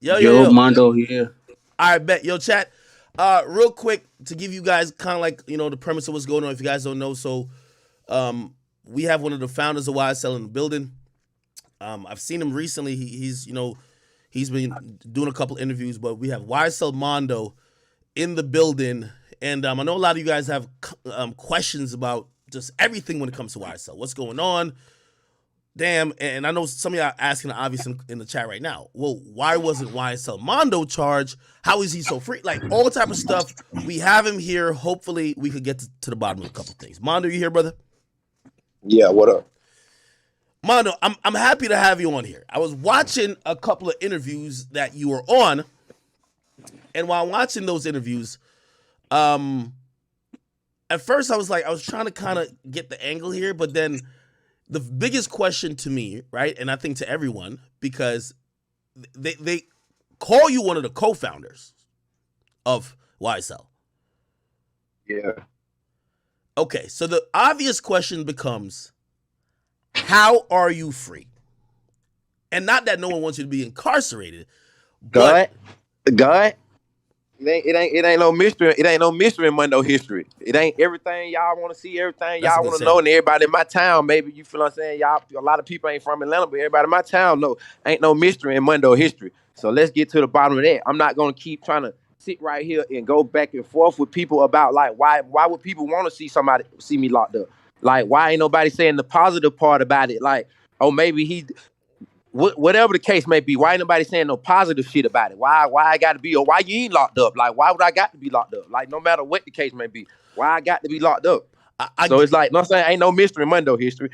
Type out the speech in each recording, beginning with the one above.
Yo, Yo. Mondo here. I bet. Yo, chat. Real quick to give you guys kind of like the premise of what's going on. If you guys don't know, so we have one of the founders of YSL in the building. I've seen him recently. He's been doing a couple interviews, but we have YSL Mondo in the building, and I know a lot of you guys have questions about just everything when it comes to YSL. What's going on? Damn, and I know some of y'all asking the obvious in the chat right now. Well, why wasn't YSL Mondo charged? How is he so free? Like all type of stuff. We have him here. Hopefully, we could get to the bottom of a couple things. Mondo, you here, brother? Yeah, what up? Mondo, I'm happy to have you on here. I was watching a couple of interviews that you were on, and while watching those interviews, at first I was trying to kind of get the angle here, but then the biggest question to me, right, and I think to everyone, because they call you one of the co-founders of YSL. Yeah. Okay, so the obvious question becomes, how are you free? And not that no one wants you to be incarcerated, but God, it ain't no mystery. It ain't no mystery in Mondo history. It ain't everything y'all want to see, everything That's a y'all good want to saying. know, and everybody in my town, maybe you feel what I'm saying. Y'all, a lot of people ain't from Atlanta, but everybody in my town know ain't no mystery in Mondo history. So let's get to the bottom of that. I'm not gonna keep trying to sit right here and go back and forth with people about like why would people want to see me locked up? Like why ain't nobody saying the positive part about it? Like, oh, maybe he whatever the case may be, why ain't nobody saying no positive shit about it? Why I got to be, or why you ain't locked up? Like, why would I got to be locked up? Like, no matter what the case may be, why I got to be locked up? So it's like, no, I'm saying, ain't no mystery in Mondo history.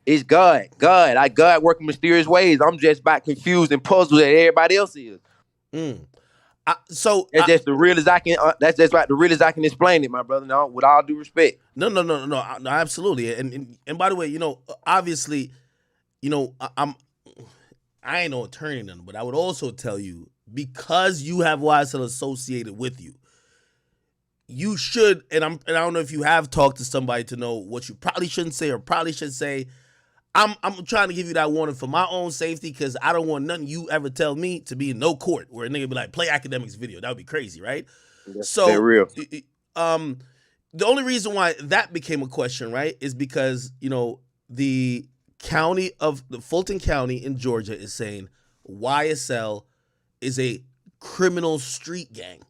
It's God. God working mysterious ways. I'm just about confused and puzzled that everybody else is. That's just the real as I can. That's just about the real as I can explain it, my brother. No, with all due respect. No, absolutely. And by the way, obviously, I ain't no attorney, none, but I would also tell you, because you have YSL associated with you, you should, and I don't know if you have talked to somebody to know what you probably shouldn't say or probably should say. I'm trying to give you that warning for my own safety, because I don't want nothing you ever tell me to be in no court where a nigga be like, play Akademiks video. That would be crazy, right? That's So, real. The only reason why that became a question, right, is because the Fulton County in Georgia is saying YSL is a criminal street gang,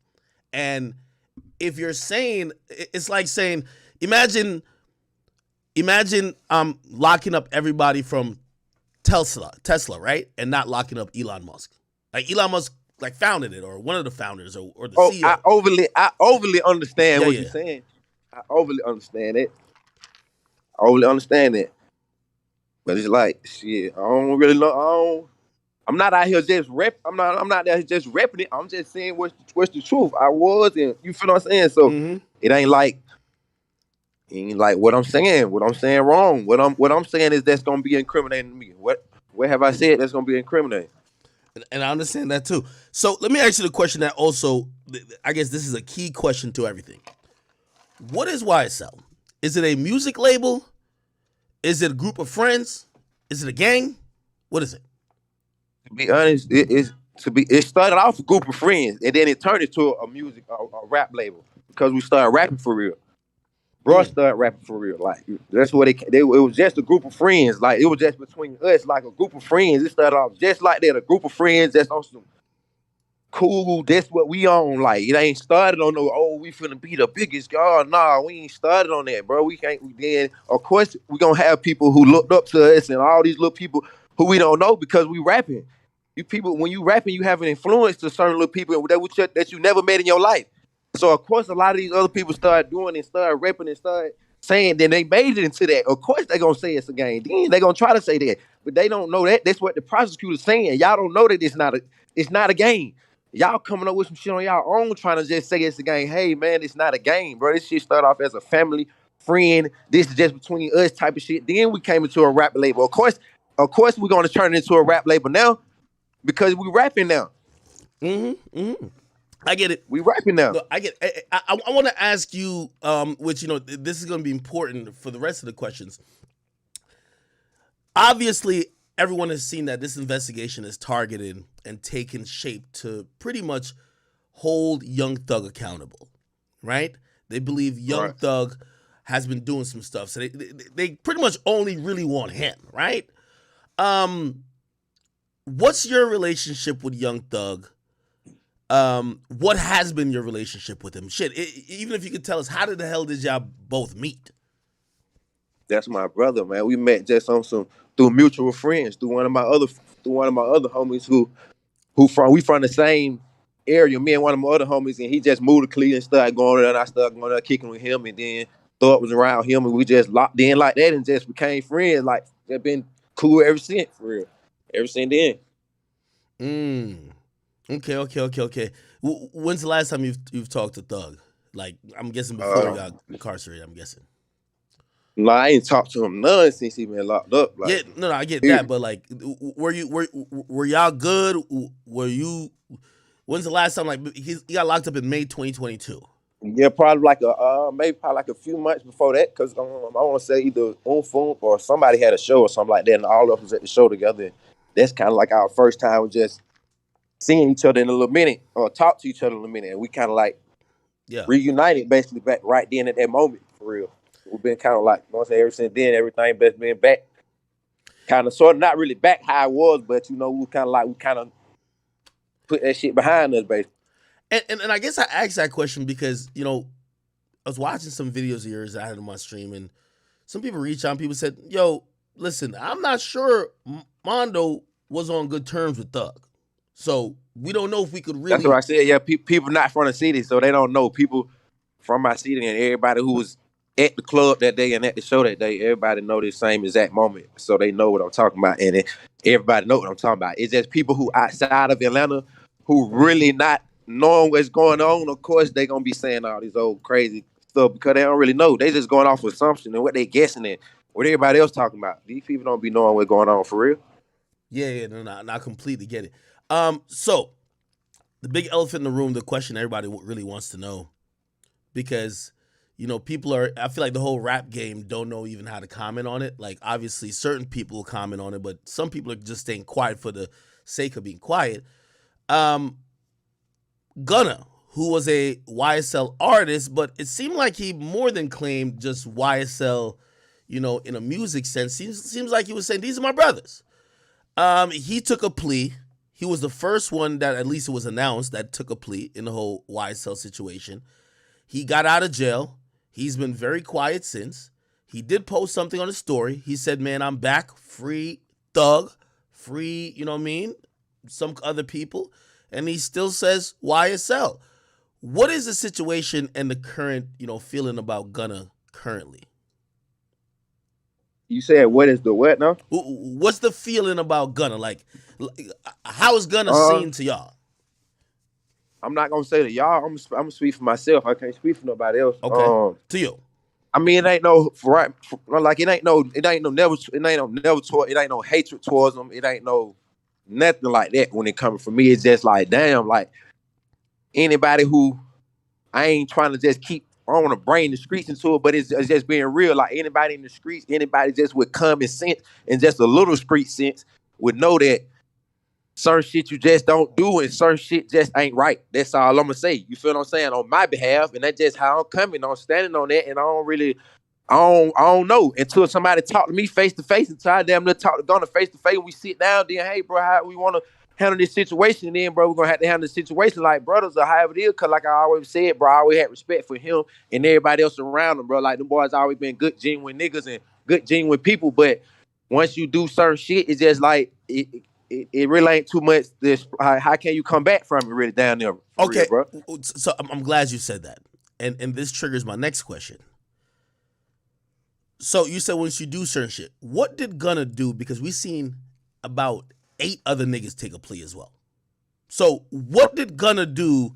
and if you're saying, it's like saying, imagine locking up everybody from Tesla, right, and not locking up Elon Musk. Like Elon Musk like founded it, or one of the founders, or the CEO. I overly understand what you're saying. I overly understand it. I overly understand it. But it's like shit. I don't really know. I'm not out here just I'm not out here just repping it. I'm just saying what's the truth. I was, and you feel what I'm saying. So it ain't like what I'm saying. What I'm saying wrong. What I'm saying is that's gonna be incriminating to me. What have I said that's gonna be incriminating? And I understand that too. So let me ask you the question that also, I guess this is a key question to everything. What is YSL? Is it a music label? Is it a group of friends? Is it a gang? What is it? To be honest, it started off a group of friends, and then it turned into a rap label because we started rapping for real. Bro started rapping for real. Like that's what it was just a group of friends. Like it was just between us, like a group of friends. It started off just like that, a group of friends that's on some cool. That's what we on. Like it ain't started on no. Oh, we finna be the biggest guy. Nah, we ain't started on that, bro. We can't. Then of course we gonna have people who looked up to us and all these little people who we don't know because we rapping. You people, when you rapping, you have an influence to certain little people that you never met in your life. So of course, a lot of these other people start doing and start rapping and start saying. Then they made it into that. Of course, they gonna say it's a game. Then they gonna try to say that, but they don't know that. That's what the prosecutor's saying. Y'all don't know that it's not a game. Y'all coming up with some shit on y'all own, trying to just say it's a game. Hey man, it's not a game, bro. This shit started off as a family friend. This is just between us type of shit. Then we came into a rap label. Of course, we're gonna turn it into a rap label now because we rapping now. I get it. We rapping now. Look, I get. I want to ask you, which this is going to be important for the rest of the questions. Obviously, everyone has seen that this investigation is targeted and taken shape to pretty much hold Young Thug accountable, right? They believe Young Right. Thug has been doing some stuff, so they pretty much only really want him, right? Um, what's your relationship with Young Thug? What has been your relationship with him? Shit, even if you could tell us, how the hell did y'all both meet? That's my brother, man. We met just on some through mutual friends, through one of my other homies we from the same area. Me and one of my other homies, and he just moved to Cleveland, started going there, and I started going there kicking with him, and then thought was around him, and we just locked in like that, and just became friends. Like they've been cool ever since, for real. Ever since then. Mm. Okay. When's the last time you've talked to Thug? Like, I'm guessing before he Uh, got incarcerated. I'm guessing. no, I ain't talked to him none since he been locked up. Yeah, Like, no, I get he, that, but like, were y'all good? Were you? When's the last time like he got locked up in May 2022? yeah, probably like maybe probably like a few months before that, because I want to say either Unfunk or somebody had a show or something like that, and all of us at the show together. That's kind of like our first time just seeing each other in a little minute or talk to each other in a minute, and we kind of like Yeah. reunited basically back right then at that moment, for real. We've been kind of like, I want to say ever since then, everything been back, kind of sort of not really back how it was, but we kind of put that shit behind us, basically. And I guess I asked that question because I was watching some videos of yours that I had on my stream, and some people reached out and people said, "Yo, listen, I'm not sure Mondo was on good terms with Thug, so we don't know if we could That's what really." I said. Yeah, people not from the city, so they don't know. People from my city and everybody who was at the club that day and at the show that day, everybody know the same exact moment, so they know what I'm talking about, and everybody know what I'm talking about. It's just people who outside of Atlanta who really not knowing what's going on. Of course, they gonna be saying all these old crazy stuff because they don't really know. They just going off assumption and what they guessing at. What everybody else talking about. These people don't be knowing what's going on for real. Yeah, no, not completely get it. So the big elephant in the room, the question everybody really wants to know, because people are. I feel like the whole rap game don't know even how to comment on it. Like, obviously, certain people will comment on it, but some people are just staying quiet for the sake of being quiet. Um, Gunna, who was a YSL artist, but it seemed like he more than claimed just YSL, in a music sense. Seems like he was saying, these are my brothers. He took a plea. He was the first one that, at least it was announced, that took a plea in the whole YSL situation. He got out of jail. He's been very quiet since. He did post something on his story. He said, "Man, I'm back, free Thug, free, you know what I mean, some other people." And he still says YSL. What is the situation and the current, feeling about Gunna currently? You said what is the what now? What's the feeling about Gunna? Like how is Gunna Uh, seen to y'all? I'm not gonna say that y'all. I'm gonna speak for myself. I can't speak for nobody else. Okay, to you. I mean, it ain't no right. Like it ain't no never. It ain't no never. It ain't no hatred towards them. It ain't no nothing like that. When it comes from me, it's just like damn. Like anybody who I ain't trying to just keep. I don't want to bring the streets into it, but it's just being real. Like anybody in the streets, anybody just with common sense and just a little street sense would know that certain shit you just don't do and certain shit just ain't right. That's all I'm gonna say. You feel what I'm saying? On my behalf, and that's just how I'm coming. I'm standing on that, and I don't know until somebody talk to me face to face. Until I damn near talk to Gunna face to face, and we sit down. Then, hey, bro, how we want to handle this situation? And then, bro, we're gonna have to handle the situation like brothers or however it is. Cause like I always said, bro, I always had respect for him and everybody else around him, bro. Like them boys always been good, genuine niggas and good, genuine people. But once you do certain shit, it's just like it really ain't too much. This how can you come back from it really down there for real, Okay, bro? so I'm glad you said that, and this triggers my next question. So you said once you do certain shit, what did Gunna do? Because we seen about 8 other niggas take a plea as well. So what did Gunna do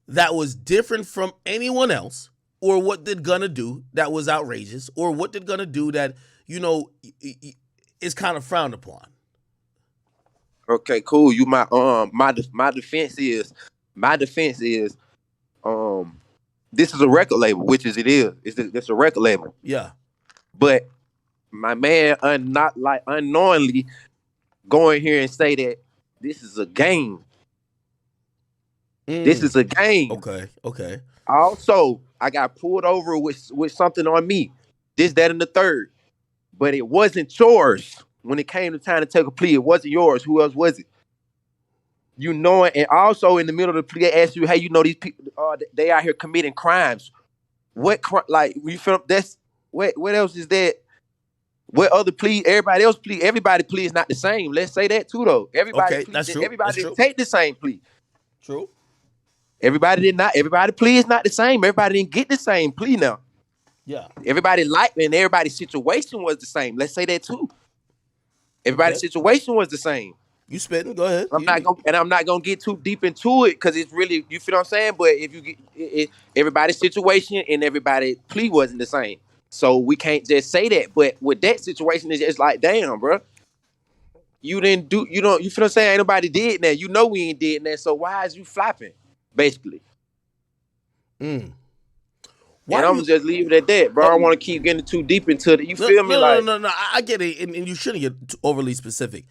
that was different from anyone else, or what did Gunna do that was outrageous, or what did Gunna do that is kind of frowned upon? Okay, cool. You my defense is um this is a record label, which is it is. It's a record label. Yeah. But my man not like unknowingly go in here and say that this is a game. This is a game. Okay. Also, I got pulled over with something on me. This, that, and the third. But it wasn't yours. When it came to time to take a plea, it wasn't yours. Who else was it? You know it. And also in the middle of the plea, they ask you, hey, you know these people, they out here committing crimes. What like you feel that's what else is that? What other plea? Everybody plea is not the same. Let's say that too though. Okay, that's true. Everybody That's didn't true. take the same plea. True. Everybody did not. Everybody plea is not the same. Everybody didn't get the same plea now. Yeah. Everybody liked and everybody's situation was the same. Let's say that too. Everybody's situation was the same. You spitting? Go ahead. I'm not gonna get too deep into it because it's really, you feel what I'm saying. But if you get everybody's situation and everybody's plea wasn't the same, so we can't just say that. But with that situation, it's just like, damn, bro, you didn't do, you feel what I'm saying? Ain't nobody did that. You know we ain't did that. So why is you flopping, basically? Why and I'm gonna just leave it at that, bro. I don't want to keep getting too deep into it. You feel me? No. I get it, and you shouldn't get overly specific.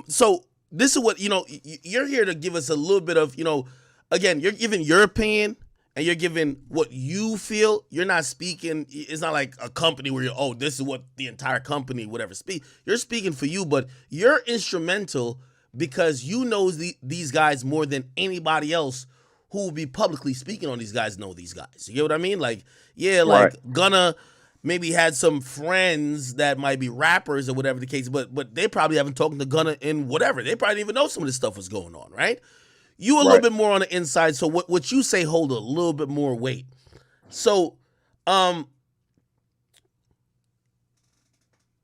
So this is what, you're here to give us a little bit of, again, you're giving your opinion and you're giving what you feel. You're not speaking. It's not like a company where this is what the entire company, whatever, speak. You're speaking for you, but you're instrumental because you know these guys more than anybody else who will be publicly speaking on these guys know these guys. You get what I mean? Like, yeah, like right. Gunna maybe had some friends that might be rappers or whatever the case, but they probably haven't talked to Gunna in whatever. They probably didn't even know some of this stuff was going on, right? You a little bit more on the inside, so what you say hold a little bit more weight. So,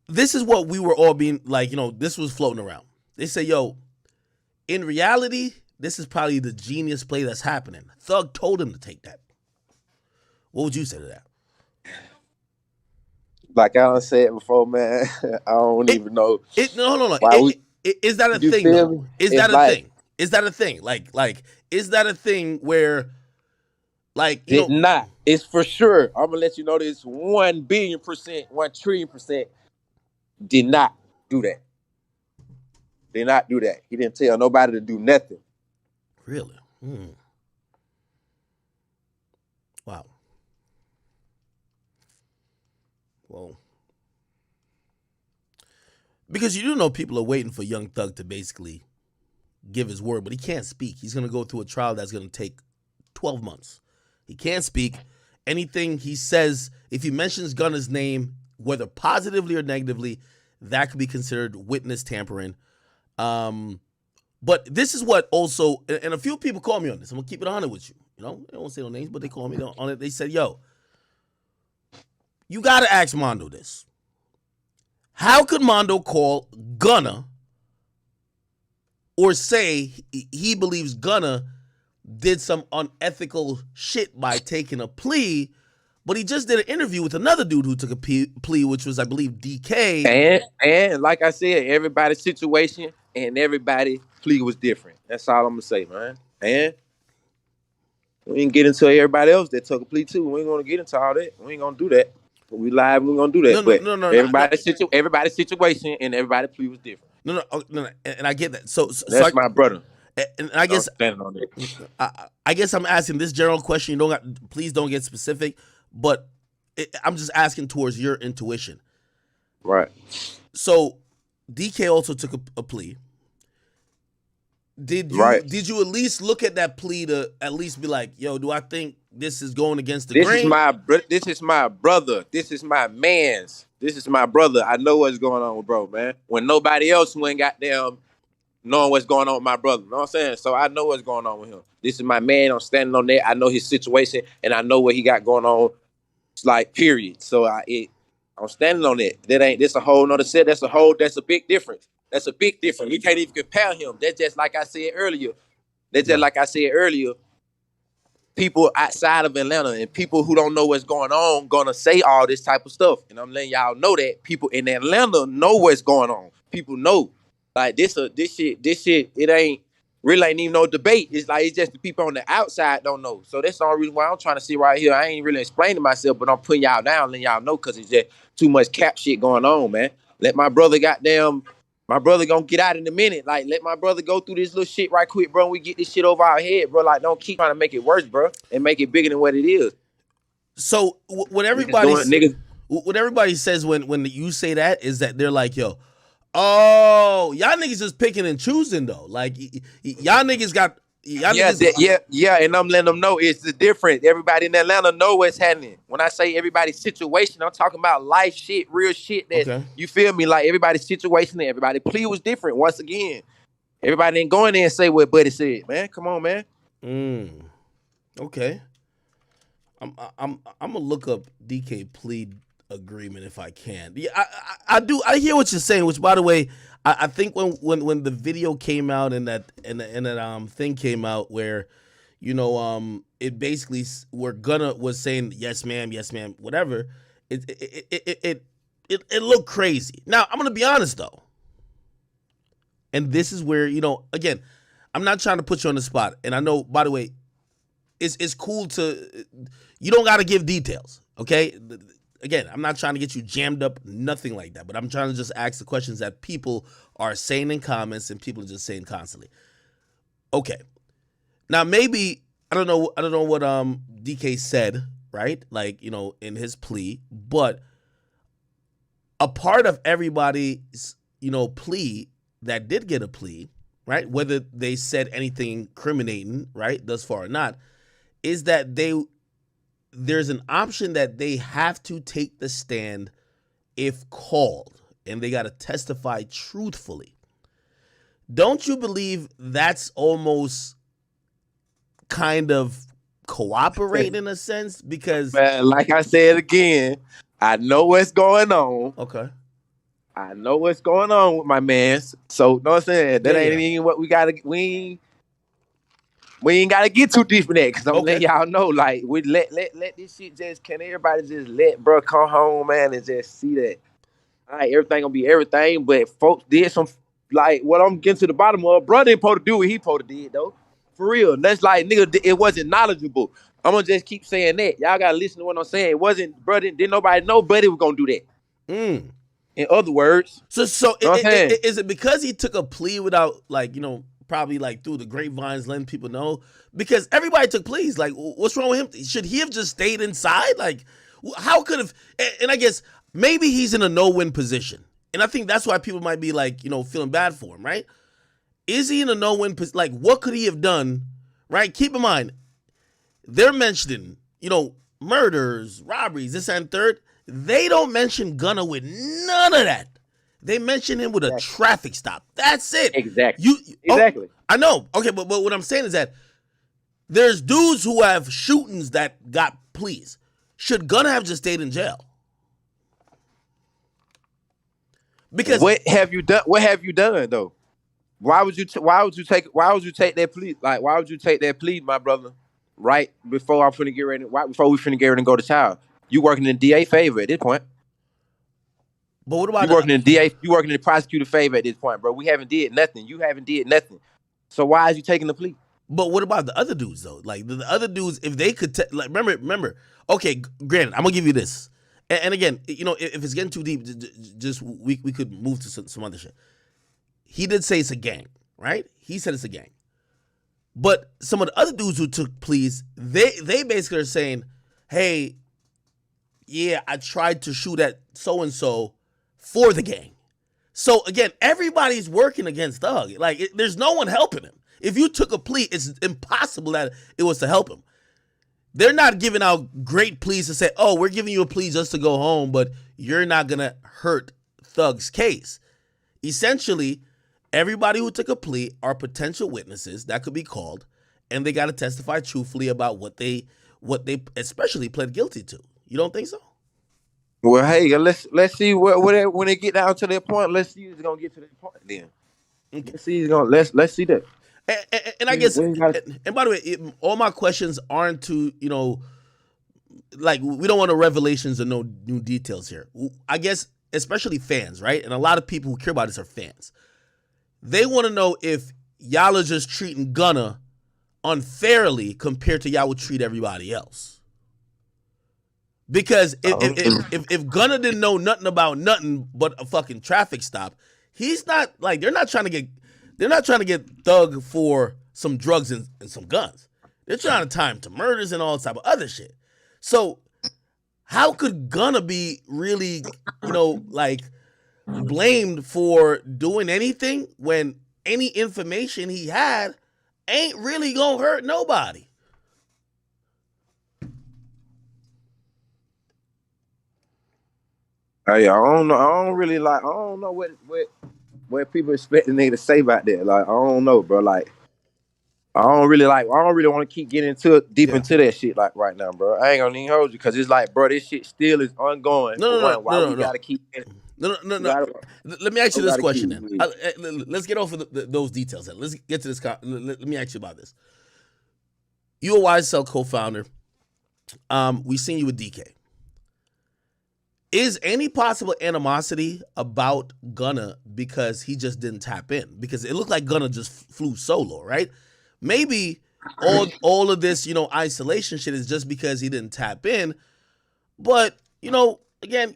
this is what we were all being like, this was floating around. They say, in reality, this is probably the genius play that's happening. Thug told him to take that. What would you say to that? Like I done said before, man, I don't even know. No. Is that a thing, though? Is that a thing? Is that a thing? Like, is that a thing where, like, did not? It's for sure. I'm gonna let you know this 1 billion%, 1 trillion% did not do that. Did not do that. He didn't tell nobody to do nothing. Really? Wow. Well, because you do know people are waiting for Young Thug to basically give his word, but he can't speak. He's going to go through a trial that's going to take 12 months. He can't speak. Anything he says, if he mentions Gunna's name, whether positively or negatively, that could be considered witness tampering. But this is what also, and a few people call me on this. I'm going to keep it 100 with you. I won't say no names, but they call me on it. They said, you got to ask Mondo this. How could Mondo call Gunna or say he believes Gunna did some unethical shit by taking a plea, but he just did an interview with another dude who took a plea, which was, I believe, DK. And like I said, everybody's situation and everybody's plea was different. That's all I'm going to say, man. And we ain't get into everybody else that took a plea too. We ain't going to get into all that. We ain't going to do that. We live, we're going to do that. No, everybody's situation and everybody's plea was different. No, and I get that. So that's my brother. And I guess I guess I'm asking this general question. Please don't get specific, but I'm just asking towards your intuition. Right. So DK also took a plea. Did you at least look at that plea to at least be like, do I think this is going against the grain? This is my brother. This is my man's. This is my brother. I know what's going on with bro, man. When nobody else went goddamn knowing what's going on with my brother. You know what I'm saying? So I know what's going on with him. This is my man. I'm standing on that. I know his situation and I know what he got going on. It's like, period. So I'm standing on that. That's a whole nother set. That's a big difference. That's a big difference. We can't even compare him. That's just like I said earlier. People outside of Atlanta and people who don't know what's going on gonna say all this type of stuff. And I'm letting y'all know that people in Atlanta know what's going on. People know. Like this shit, it ain't even no debate. It's just the people on the outside don't know. So that's the only reason why I'm trying to sit right here. I ain't really explaining myself, but I'm putting y'all down, letting y'all know because it's just too much cap shit going on, man. Let my brother goddamn My brother gonna get out in a minute. Like, let my brother go through this little shit right quick, bro. And we get this shit over our head, bro. Like, don't keep trying to make it worse, bro, and make it bigger than what it is. So what everybody says when you say that is that they're like, yo, oh, y'all niggas just picking and choosing though. Like y'all niggas got yeah, and I'm letting them know it's the difference. Everybody in Atlanta know what's happening. When I say everybody's situation, I'm talking about life shit, real shit. That Okay. You feel me? Like everybody's situation and everybody's plea was different. Once again, everybody didn't go in there and say what Buddy said. Man, come on, man. Okay. I'm gonna look up DK plea agreement if I can. Yeah, I do. I hear what you're saying. Which, by the way, I think when the video came out and that thing came out where, it basically where Gunna was saying yes ma'am, whatever. It looked crazy. Now I'm gonna be honest though, and this is where again, I'm not trying to put you on the spot, and I know by the way, it's cool to. You don't got to give details, okay? Again, I'm not trying to get you jammed up, nothing like that. But I'm trying to just ask the questions that people are saying in comments and people are just saying constantly. Okay, now maybe I don't know what DK said, right? Like in his plea, but a part of everybody's plea that did get a plea, right? Whether they said anything incriminating, right, thus far or not, is that there's an option that they have to take the stand if called, and they got to testify truthfully. Don't you believe that's almost kind of cooperate in a sense? Because, man, like I said again, I know what's going on. Okay. I know what's going on with my man. So, know what I'm saying? That ain't even what we got to... We ain't gotta get too deep in that, because I'm letting y'all know, like, we let this shit just, can everybody just let bro come home, man, and just see that. All right, everything gonna be everything, but folks did some, like, what I'm getting to the bottom of, bro didn't supposed to do what he supposed to did, though. For real. That's like, nigga, it wasn't knowledgeable. I'm gonna just keep saying that. Y'all gotta listen to what I'm saying. It wasn't, bro, didn't nobody know Buddy was gonna do that. In other words. So is it because he took a plea without, like, probably like through the grapevines letting people know? Because everybody took pleas. Like, what's wrong with him? Should he have just stayed inside? Like, how could have? And I guess maybe he's in a no-win position, and I think that's why people might be like, feeling bad for him, right? Is he in a no-win position? Like, what could he have done? Right? Keep in mind, they're mentioning, murders, robberies, this and third. They don't mention Gunna with none of that. They mention him with a traffic stop. That's it. Exactly. Exactly. I know. Okay, but what I'm saying is that there's dudes who have shootings that got pleas. Should Gunna have just stayed in jail? Because what have you done? What have you done though? Why would you take that plea? Like, why would you take that plea, my brother? Right before I'm finna get ready. Right before we finna get ready and go to trial. You working in DA favor at this point. But what about you working in DA? You working in the prosecutor favor at this point, bro? We haven't did nothing. You haven't did nothing. So why is you taking the plea? But what about the other dudes though? Like the other dudes, if they could, like, remember. Okay, granted, I'm gonna give you this, and again, if it's getting too deep, just we could move to some other shit. He did say it's a gang, right? He said it's a gang. But some of the other dudes who took pleas, they basically are saying, hey, yeah, I tried to shoot at so and so for the gang. So again, everybody's working against Thug. Like, there's no one helping him. If you took a plea, it's impossible that it was to help him. They're not giving out great pleas to say, oh, we're giving you a plea just to go home, but you're not going to hurt Thug's case. Essentially, everybody who took a plea are potential witnesses that could be called, and they got to testify truthfully about what they especially pled guilty to. You don't think so? Well, hey, let's see when they get down to that point. Let's see if it's gonna get to that point. Then let's see. Let's see that. And I guess, and by the way, all my questions aren't to like, we don't want no revelations or no new details here. I guess especially fans, right? And a lot of people who care about this are fans. They want to know if y'all are just treating Gunna unfairly compared to y'all would treat everybody else. Because if Gunna didn't know nothing about nothing but a fucking traffic stop, He's not like they're not trying to get Thug for some drugs and some guns. They're trying to tie him to murders and all type of other shit. So how could Gunna be really, like blamed for doing anything when any information he had ain't really gonna hurt nobody? Hey, I don't know. I don't know what people expect the nigga to say about that. Like, I don't know, bro. Like, I don't really want to keep getting deep into that shit like right now, bro. I ain't gonna even hold you because it's like, bro, this shit still is ongoing. No, We gotta keep it? No. Let me ask you this question then. Let's get off of those details. Then. Let's get to this. Let me ask you about this. You a YSL co-founder. We seen you with DK. Is any possible animosity about Gunna because he just didn't tap in? Because it looked like Gunna just flew solo, right? Maybe all of this, isolation shit is just because he didn't tap in. But, again,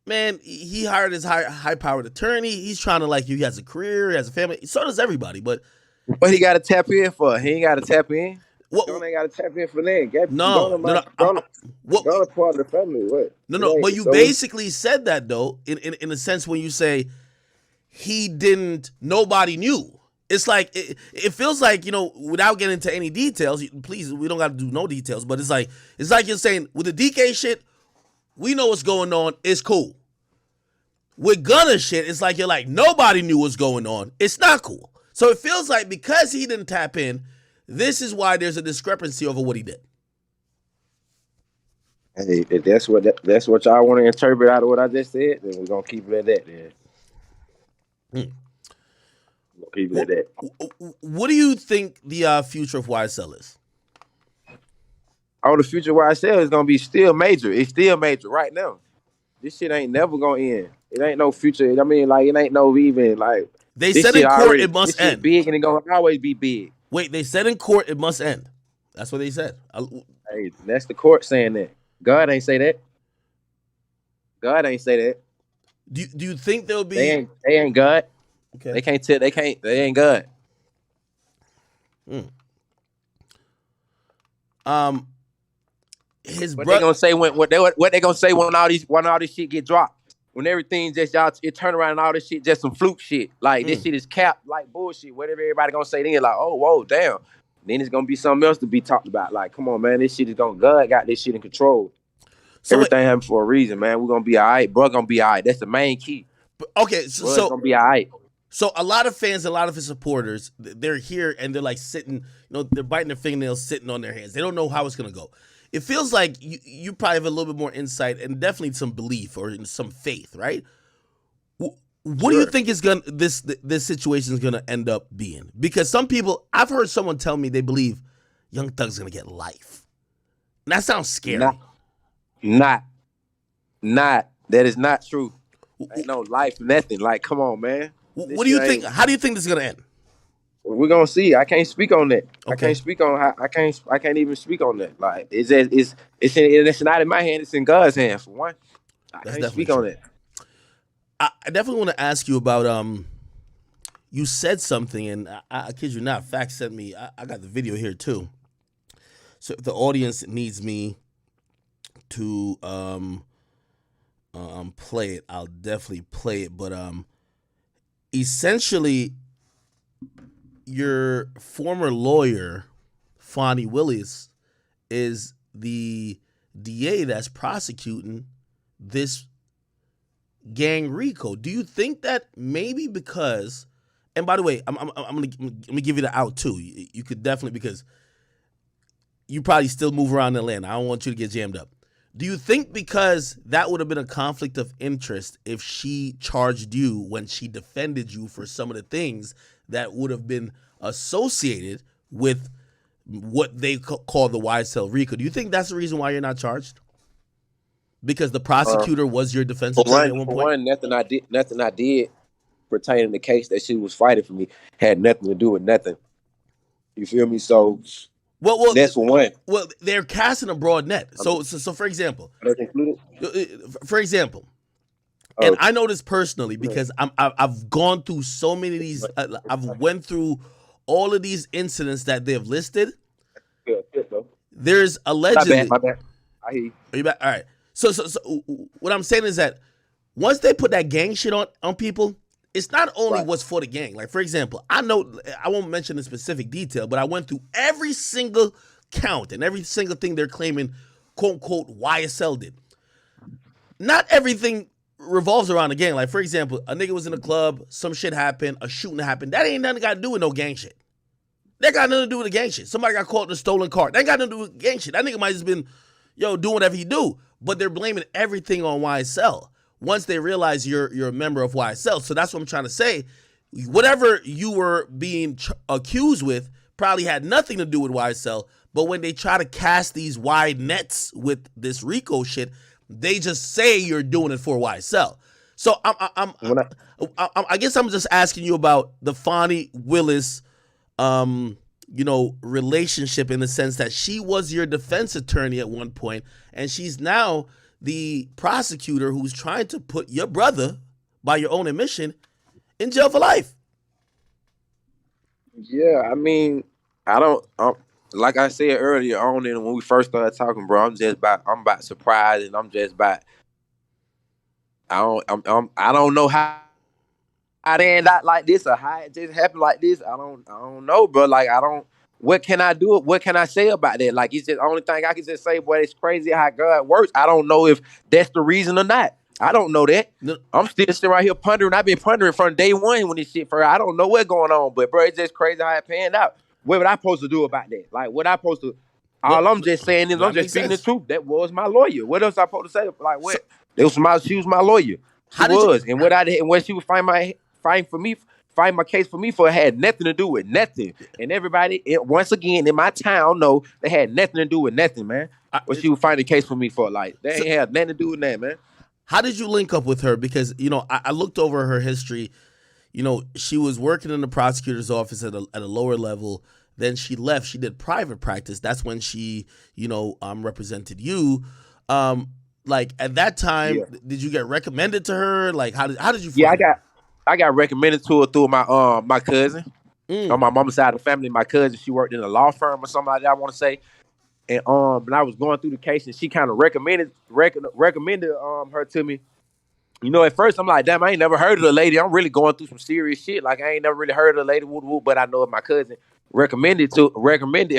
man, he hired his high-powered attorney. He's trying to, he has a career, he has a family. So does everybody. But what he got to tap in for? He ain't got to tap in. Gunna ain't got to tap in for that. No. Gunna part of the family. What? No. But you basically said that though, in a sense when you say he didn't. Nobody knew. It's like it feels like without getting into any details. Please, we don't got to do no details. But it's like you're saying with the DK shit, we know what's going on. It's cool. With Gunna shit, it's like you're like nobody knew what's going on. It's not cool. So it feels like because he didn't tap in. This is why there's a discrepancy over what he did. Hey, if that's what y'all want to interpret out of what I just said, then we're gonna keep it at that. Then we'll keep it at that. What do you think the future of YSL is? Oh, the future of YSL is gonna be still major. It's still major right now. This shit ain't never gonna end. It ain't no future. I mean, it ain't no even They said in court it must end. Big and it gonna always be big. Wait, they said in court it must end. That's what they said. Hey, that's the court saying that. God ain't say that. God ain't say that. Do you think there'll be? They ain't God. Okay. They can't tell. They ain't God. His what they gonna say what they gonna say when all this shit get dropped? When everything just it turn around and all this shit just some fluke shit. Like this shit is capped like bullshit. Whatever everybody gonna say then, like, oh whoa, damn. Then it's gonna be something else to be talked about. Like, come on, man, this shit is God got this shit in control. So everything happened for a reason, man. We're gonna be all right. Bro gonna be all right. That's the main key. Okay, so gonna be all right. So a lot of fans, a lot of his supporters, they're here and they're like sitting, they're biting their fingernails, sitting on their hands. They don't know how it's gonna go. It feels like you probably have a little bit more insight and definitely some belief or some faith, right? What do you think is this situation is gonna end up being? Because some people, I've heard someone tell me they believe Young Thug's gonna get life. And that sounds scary. Not. That is not true. Ain't no life, nothing. Like, come on, man. What do you think? How do you think this is gonna end? We're gonna see. I can't speak on that. Okay. I can't speak on how. I can't even speak on that. Like, it's not in my hand. It's in God's hand for one. I can't speak on that. I definitely want to ask you about you said something, and I kid you not, Fact sent me. I got the video here too. So if the audience needs me to play it, I'll definitely play it. But essentially, your former lawyer, Fonnie Willis, is the DA that's prosecuting this gang RICO. Do you think that maybe because, and by the way, I'm gonna give you the out too. You could definitely, because you probably still move around Atlanta. I don't want you to get jammed up. Do you think because that would have been a conflict of interest if she charged you when she defended you for some of the things that would have been associated with what they call the YSL RICO? Do you think that's the reason why you're not charged? Because the prosecutor was your defense attorney at one point? For one, nothing I did pertaining to the case that she was fighting for me had nothing to do with nothing. You feel me? So, well, that's for one. Well, they're casting a broad net. So for example, That's included. For example, And Oh, I know this personally yeah, because I've gone through so many of these. I've went through all of these incidents that they've listed. yeah, though. There's My bad, allegedly. my bad. I hear you. Are you back? All right. So what I'm saying is that once they put that gang shit on people, it's not only Right. what's for the gang. Like for example, I know I won't mention the specific detail, but I went through every single count and every single thing they're claiming, quote unquote, YSL did. Not everything revolves around the gang. Like for example, a nigga was in a club, some shit happened, a shooting happened. That ain't nothing got to do with no gang shit. That got nothing to do with the gang shit. Somebody got caught in a stolen car. That ain't got nothing to do with gang shit. That nigga might have just been, doing whatever he do. But they're blaming everything on YSL once they realize you're a member of YSL. So that's what I'm trying to say. Whatever you were being accused with probably had nothing to do with YSL. But when they try to cast these wide nets with this Rico shit, they just say you're doing it for YSL. So When I, I guess I'm just asking you about the Fonnie Willis relationship in the sense that she was your defense attorney at one point, and she's now the prosecutor who's trying to put your brother, by your own admission, in jail for life. yeah, I mean, I don't. Like I said earlier on, and when we first started talking, bro, I'm about surprised, and I'm just about. I don't know how they end up like this or how it just happened like this. I don't know, bro. Like I don't. What can I do? What can I say about that? Like it's just the only thing I can just say, boy, it's crazy how God works. I don't know if that's the reason or not. I don't know that. No, I'm still sitting right here pondering. I've been pondering from day one when this shit first. I don't know what's going on, but bro, it's just crazy how it panned out. What would I supposed to do about that? Like, what I supposed to? no, All I'm just saying is I'm that just makes speaking the sense. truth. That was my lawyer. What else I supposed to say? Like, So what? She was my lawyer. She how did you? was, and what she would find for me, find my case for me for had nothing to do with nothing. And everybody, once again in my town, know they had nothing to do with nothing, man. I, What she would find a case for me for, like they so ain't had nothing to do with that, man. how did you link up with her? Because I looked over her history. She was working in the prosecutor's office at a lower level. Then she left. She did private practice. That's when she, represented you. Like at that time, Yeah, did you get recommended to her? Like how did you yeah. find her? I got recommended to her through my cousin on Mm. my mama's side of the family. My cousin, she worked in a law firm or something like that. I want to say. And when I was going through the case, and she kind of recommended her to me. At first I'm like, damn, I ain't never heard of the lady. I'm really going through some serious shit. Like I ain't never really heard of the lady, woo, woo, but I know if my cousin recommended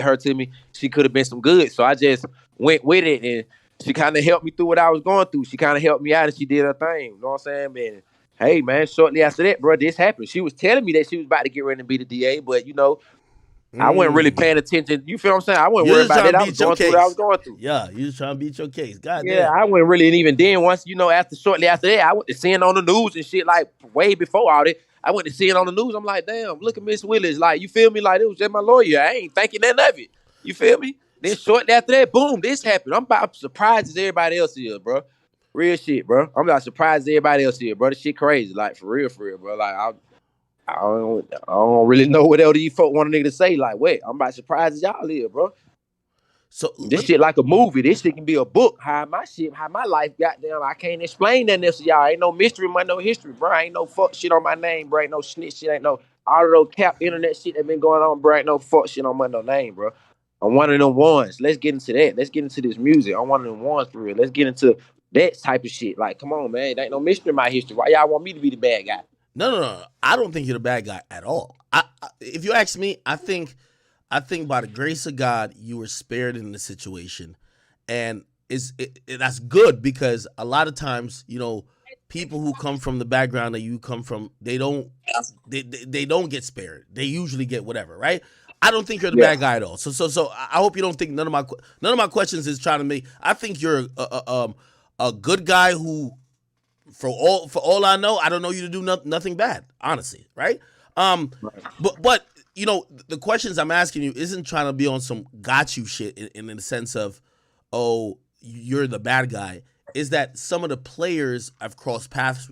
her to me, she could have been some good. So I just went with it, and she kind of helped me through what I was going through. She kind of helped me out, and she did her thing. You know what I'm saying, man? Hey, man. Shortly after that, bro, this happened. She was telling me that she was about to get ready to be the DA, but I wasn't really Mm. paying attention. You feel what I'm saying? I wasn't You're worried just about trying that. to I was beat your going through what I was case. going through. Yeah, you just trying to beat your case. God Yeah, damn. I wasn't really, and even then, once after shortly after that, I went to seeing on the news and shit like way before all that. I went to seeing on the news. I'm like, damn, look at Miss Willis. Like, you feel me? Like, it was just my lawyer. I ain't thinking nothing of it. You feel me? Then shortly after that, boom, this happened. I'm about surprised as everybody else is, bro. Real shit, bro. I'm about surprised as everybody else is, bro. This shit crazy. Like, for real, bro. Like, I don't really know what else these folk want a nigga to say. Like, wait, I'm about surprised as y'all is, bro. So This shit like a movie. This shit can be a book. How my life got down. I can't explain that to y'all. Ain't no mystery, man, no history, bro. Ain't no fuck shit on my name, bro. Ain't no snitch shit. Ain't no all of those cap internet shit that been going on, bro. Ain't no fuck shit on my no name, bro. I'm one of them ones. Let's get into that. Let's get into this music. I'm one of them ones for real. Let's get into that type of shit. Like, come on, man. There ain't no mystery in my history. Why y'all want me to be the bad guy? no. I don't think you're the bad guy at all. If you ask me, I think by the grace of God, you were spared in the situation, and that's good because a lot of times, people who come from the background that you come from, they don't get spared. They usually get whatever, right? I don't think you're the Yeah. bad guy at all. So I hope you don't think none of my questions is trying to make. I think you're a good guy who, for all I know, I don't know you to do nothing bad, honestly, right? Um, Right. but the questions I'm asking you isn't trying to be on some got you shit in the sense of, oh, you're the bad guy. Is that some of the players I've crossed paths